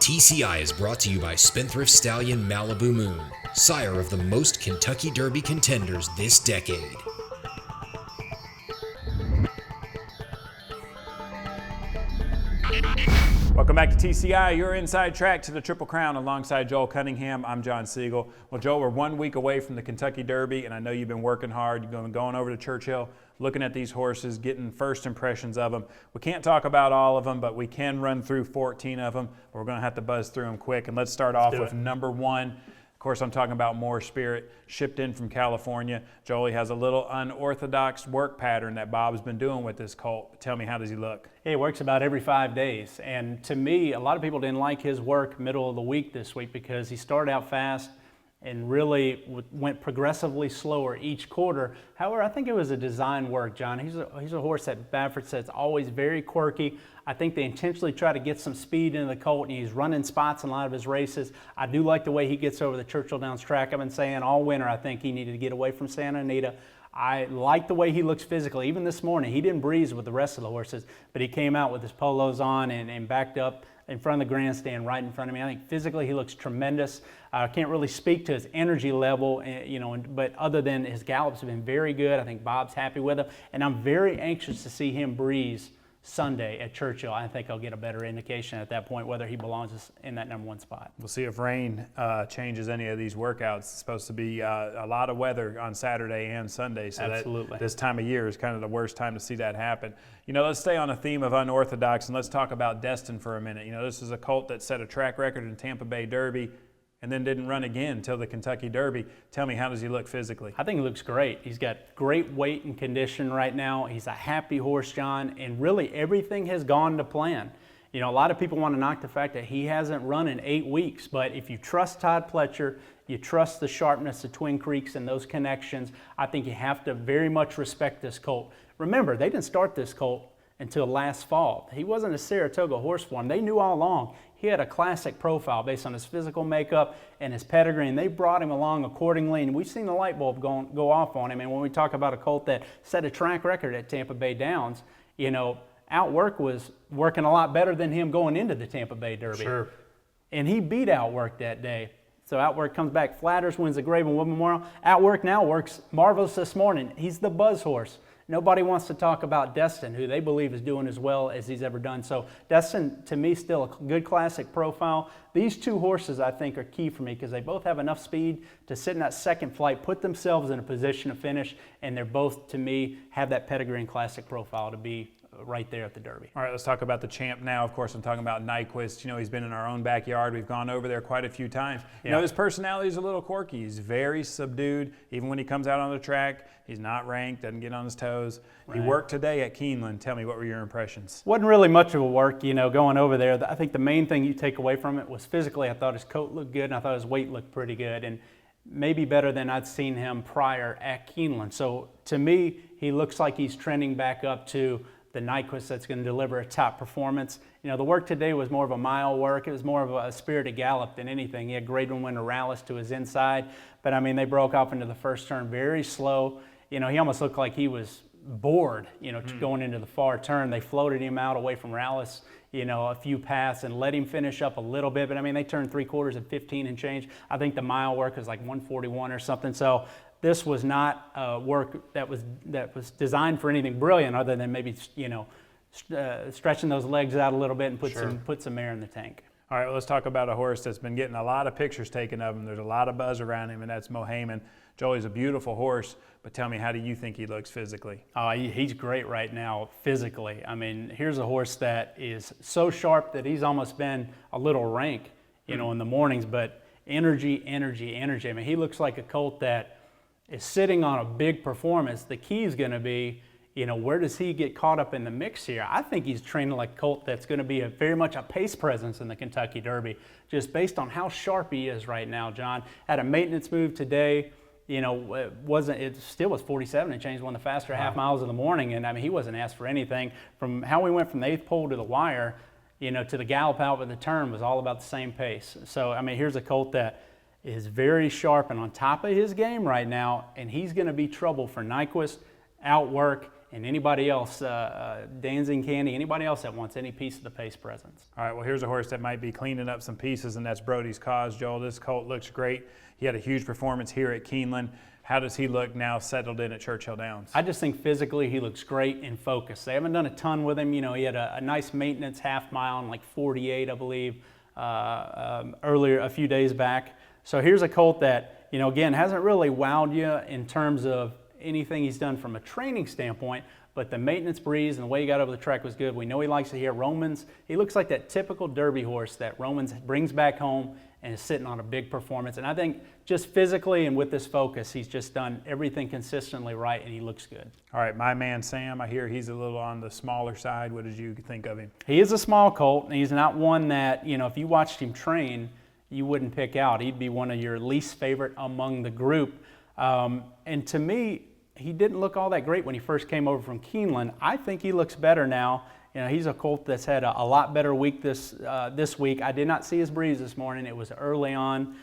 TCI is brought to you by Spendthrift Stallion Malibu Moon, sire of the most Kentucky Derby contenders this decade. Welcome back to TCI, your inside track to the Triple Crown alongside Joel Cunningham. I'm John Siegel. Well, Joel, we're 1 week away from the Kentucky Derby, and I know you've been working hard. You've been going over to Churchill, looking at these horses, getting first impressions of them. We can't talk about all of them, but we can run through 14 of them. We're going to have to buzz through them quick, and let's start off with number 1. Of course, I'm talking about Mor Spirit, shipped in from California. Joel has a little unorthodox work pattern that Bob's been doing with this colt. Tell me, how does he look? He works about every 5 days. And to me, a lot of people didn't like his work middle of the week this week because he started out fast and really went progressively slower each quarter. However, I think it was a design work, John. He's a horse that Badford says always very quirky. I think they intentionally try to get some speed into the colt, and he's running spots in a lot of his races. I do like the way he gets over the Churchill Downs track. I've been saying all winter I think he needed to get away from Santa Anita. I like the way he looks physically. Even this morning, he didn't breeze with the rest of the horses, but he came out with his polos on and backed up in front of the grandstand right in front of me. I think physically he looks tremendous. I can't really speak to his energy level, but other than his gallops have been very good. I think Bob's happy with him, and I'm very anxious to see him breeze Sunday at Churchill. I think I'll get a better indication at that point whether he belongs in that number 1 spot. We'll see if rain changes any of these workouts. It's supposed to be a lot of weather on Saturday and Sunday, so Absolutely. This time of year is kind of the worst time to see that happen. Let's stay on a theme of unorthodox, and let's talk about Destin for a minute. This is a colt that set a track record in Tampa Bay Derby and then didn't run again until the Kentucky Derby. Tell me, how does he look physically? I think he looks great. He's got great weight and condition right now. He's a happy horse, John, and really everything has gone to plan. A lot of people want to knock the fact that he hasn't run in 8 weeks, but if you trust Todd Pletcher, you trust the sharpness of Twin Creeks and those connections, I think you have to very much respect this colt. Remember, they didn't start this colt until last fall. He wasn't a Saratoga horse for him. They knew all along he had a classic profile based on his physical makeup and his pedigree, and they brought him along accordingly, and we've seen the light bulb go off on him. And when we talk about a colt that set a track record at Tampa Bay Downs, Outwork was working a lot better than him going into the Tampa Bay Derby. Sure. And he beat Outwork that day. So Outwork comes back, flatters, wins the Graven Wood Memorial. Outwork now works marvelous this morning. He's the buzz horse. Nobody wants to talk about Destin, who they believe is doing as well as he's ever done. So Destin, to me, still a good classic profile. These 2 horses, I think, are key for me because they both have enough speed to sit in that second flight, put themselves in a position to finish, and they're both, to me, have that pedigree and classic profile to be right there at the Derby. All right, let's talk about the champ now. Of course, I'm talking about Nyquist. He's been in our own backyard. We've gone over there quite a few times. His personality is a little quirky. He's very subdued. Even when he comes out on the track, he's not ranked, doesn't get on his toes. Right. He worked today at Keeneland. Tell me, what were your impressions? Wasn't really much of a work, going over there. I think the main thing you take away from it was physically, I thought his coat looked good, and I thought his weight looked pretty good, and maybe better than I'd seen him prior at Keeneland. So to me, he looks like he's trending back up to the Nyquist that's going to deliver a top performance. The work today was more of a mile work. It was more of a spirited gallop than anything. He had grade 1 winner Rallis to his inside, but they broke off into the first turn very slow. He almost looked like he was bored, going into the far turn. They floated him out away from Rallis, a few paths and let him finish up a little bit, but they turned 3/4 at 15 and change. I think the mile work was like 141 or something. So this was not work that was designed for anything brilliant other than maybe, stretching those legs out a little bit and put some air in the tank. All right, well, let's talk about a horse that's been getting a lot of pictures taken of him. There's a lot of buzz around him, and that's Mohaymen. Joel, he's a beautiful horse, but tell me, how do you think he looks physically? He's great right now physically. Here's a horse that is so sharp that he's almost been a little rank, in the mornings, but energy. He looks like a colt that is sitting on a big performance. The key is going to be, where does he get caught up in the mix here? I think he's training like a colt that's going to be very much a pace presence in the Kentucky Derby, just based on how sharp he is right now, John. Had a maintenance move today. It still was 47 and changed, one of the faster half miles of the morning, and he wasn't asked for anything. From how we went from the 8th pole to the wire, to the gallop out with the turn was all about the same pace. So here's a colt that is very sharp and on top of his game right now, and he's going to be trouble for Nyquist, Outwork, and anybody else, Dancing Candy, anybody else that wants any piece of the pace presence. All right, well, here's a horse that might be cleaning up some pieces, and that's Brody's Cause. Joel, this colt looks great. He had a huge performance here at Keeneland. How does he look now settled in at Churchill Downs? I just think physically he looks great in focus. They haven't done a ton with him. You know, he had a nice maintenance half mile in like 48, I believe, earlier, a few days back. So here's a colt that, you know, again, hasn't really wowed you in terms of anything he's done from a training standpoint, but the maintenance breeze and the way he got over the track was good. We know he likes to hit Romans. He looks like that typical Derby horse that Romans brings back home and is sitting on a big performance. And I think just physically and with this focus, he's just done everything consistently right, and he looks good. All right, my man Sam, I hear he's a little on the smaller side. What did you think of him? He is a small colt, and he's not one that, you know, if you watched him train, you wouldn't pick out. He'd be one of your least favorite among the group. And to me, he didn't look all that great when he first came over from Keeneland. I think he looks better now. You know, he's a colt that's had a lot better week this week. I did not see his breeze this morning. It was early on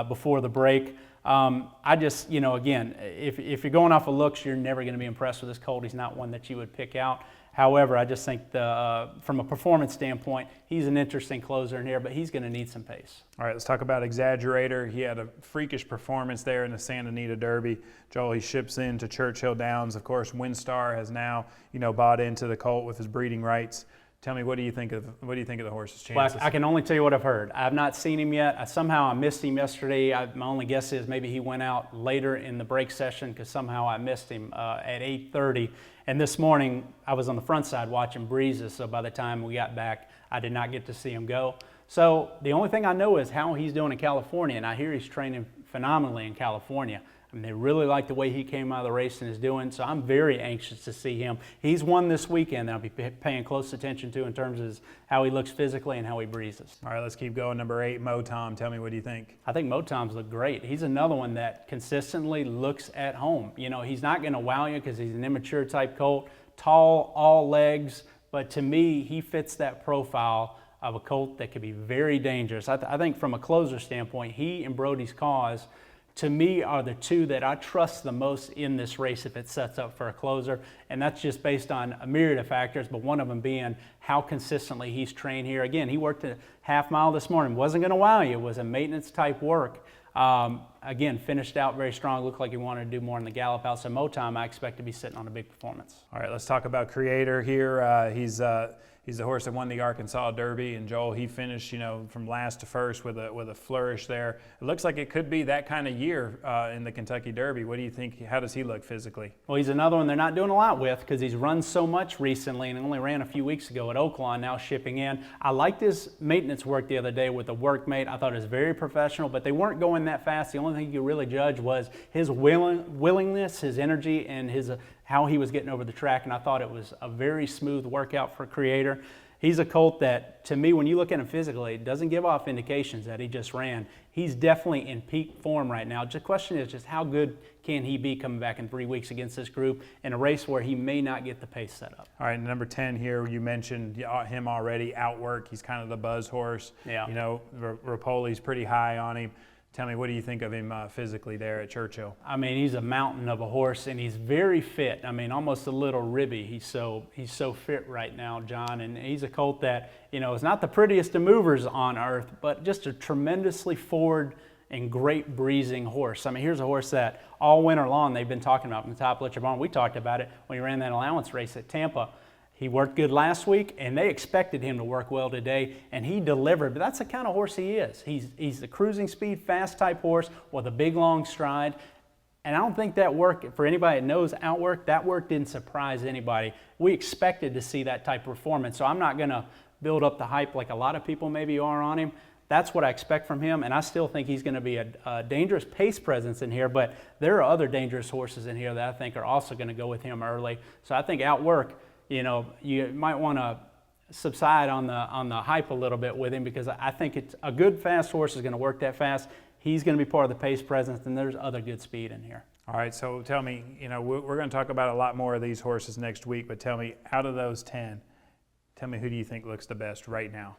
before the break. I just, you know, again, if you're going off of looks, you're never going to be impressed with this colt. He's not one that you would pick out. However, I just think from a performance standpoint, he's an interesting closer in here, but he's going to need some pace. All right, let's talk about Exaggerator. He had a freakish performance there in the Santa Anita Derby. Joel, he ships into Churchill Downs. Of course, Windstar has now, you know, bought into the colt with his breeding rights. Tell me, what do you think of the horse's chances? Well, I can only tell you what I've heard. I've not seen him yet. Somehow I missed him yesterday. My only guess is maybe he went out later in the break session because somehow I missed him at 8:30. And this morning I was on the front side watching breezes, so by the time we got back, I did not get to see him go. So the only thing I know is how he's doing in California, and I hear he's training phenomenally in California. I mean, they really like the way he came out of the race and is doing, so I'm very anxious to see him. He's one this weekend that I'll be paying close attention to in terms of how he looks physically and how he breezes. All right, let's keep going. Number 8, Motom. Tell me, what do you think? I think Motom's look great. He's another one that consistently looks at home. You know, he's not going to wow you because he's an immature type colt, tall, all legs, but to me, he fits that profile of a colt that could be very dangerous. I think from a closer standpoint, he and Brody's Cause, to me, are the two that I trust the most in this race if it sets up for a closer. And that's just based on a myriad of factors, but one of them being how consistently he's trained here. Again, he worked a half mile this morning. Wasn't going to wow you. It was a maintenance type work. Again, finished out very strong. Looked like he wanted to do more in the gallop out. So Motom, I expect to be sitting on a big performance. All right, let's talk about Creator here. He's the horse that won the Arkansas Derby, and Joel, he finished, you know, from last to first with a flourish there. It looks like it could be that kind of year in the Kentucky Derby. What do you think? How does he look physically? Well, he's another one they're not doing a lot with because he's run so much recently and only ran a few weeks ago at Oaklawn, now shipping in. I liked his maintenance work the other day with the workmate. I thought it was very professional, but they weren't going that fast. The only thing you could really judge was his willingness, his energy, and his how he was getting over the track, and I thought it was a very smooth workout for Creator. He's a colt that, to me, when you look at him physically, it doesn't give off indications that he just ran. He's definitely in peak form right now. The question is just how good can he be coming back in 3 weeks against this group in a race where he may not get the pace set up. All right, number 10 here, you mentioned him already, Outwork. He's kind of the buzz horse. Yeah. You know, Rapoli's pretty high on him. Tell me, what do you think of him physically there at Churchill? I mean, he's a mountain of a horse, and he's very fit. I mean, almost a little ribby. He's so fit right now, John. And he's a colt that, you know, is not the prettiest of movers on earth, but just a tremendously forward and great breezing horse. I mean, here's a horse that all winter long they've been talking about from the top of the barn. We talked about it when he ran that allowance race at Tampa. He worked good last week, and they expected him to work well today, and he delivered. But that's the kind of horse he is. He's the cruising speed, fast type horse with a big, long stride. And I don't think that work, for anybody that knows Outwork, that work didn't surprise anybody. We expected to see that type of performance, so I'm not going to build up the hype like a lot of people maybe are on him. That's what I expect from him, and I still think he's going to be a dangerous pace presence in here, but there are other dangerous horses in here that I think are also going to go with him early. So I think Outwork, you know, you might want to subside on the hype a little bit with him because I think it's a good fast horse is going to work that fast. He's going to be part of the pace presence, and there's other good speed in here. All right, so tell me, you know, we're going to talk about a lot more of these horses next week, but tell me, out of those 10, tell me who do you think looks the best right now?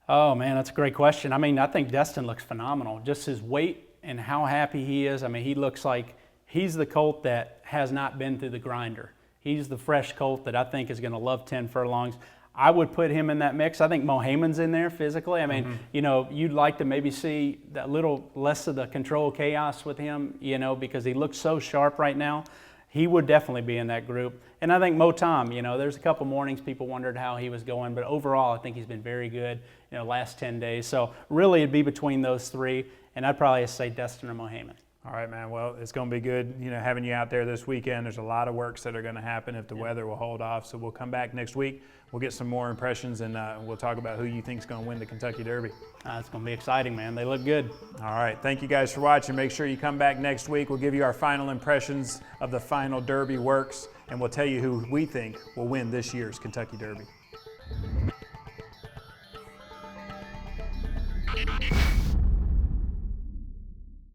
Oh, man, that's a great question. I mean, I think Destin looks phenomenal. Just his weight and how happy he is. I mean, he looks like he's the colt that has not been through the grinder. He's the fresh colt that I think is going to love 10 furlongs. I would put him in that mix. I think Mohayman's in there physically. I mean, you know, you'd like to maybe see that little less of the control chaos with him, you know, because he looks so sharp right now. He would definitely be in that group. And I think Mo Tom, you know, there's a couple mornings people wondered how he was going, but overall I think he's been very good, you know, last 10 days. So really it'd be between those three, and I'd probably say Destin or Mohayman. All right, man. Well, it's going to be good, you know, having you out there this weekend. There's a lot of works that are going to happen if the weather will hold off. So we'll come back next week. We'll get some more impressions, and we'll talk about who you think is going to win the Kentucky Derby. It's going to be exciting, man. They look good. All right. Thank you guys for watching. Make sure you come back next week. We'll give you our final impressions of the final Derby works, and we'll tell you who we think will win this year's Kentucky Derby.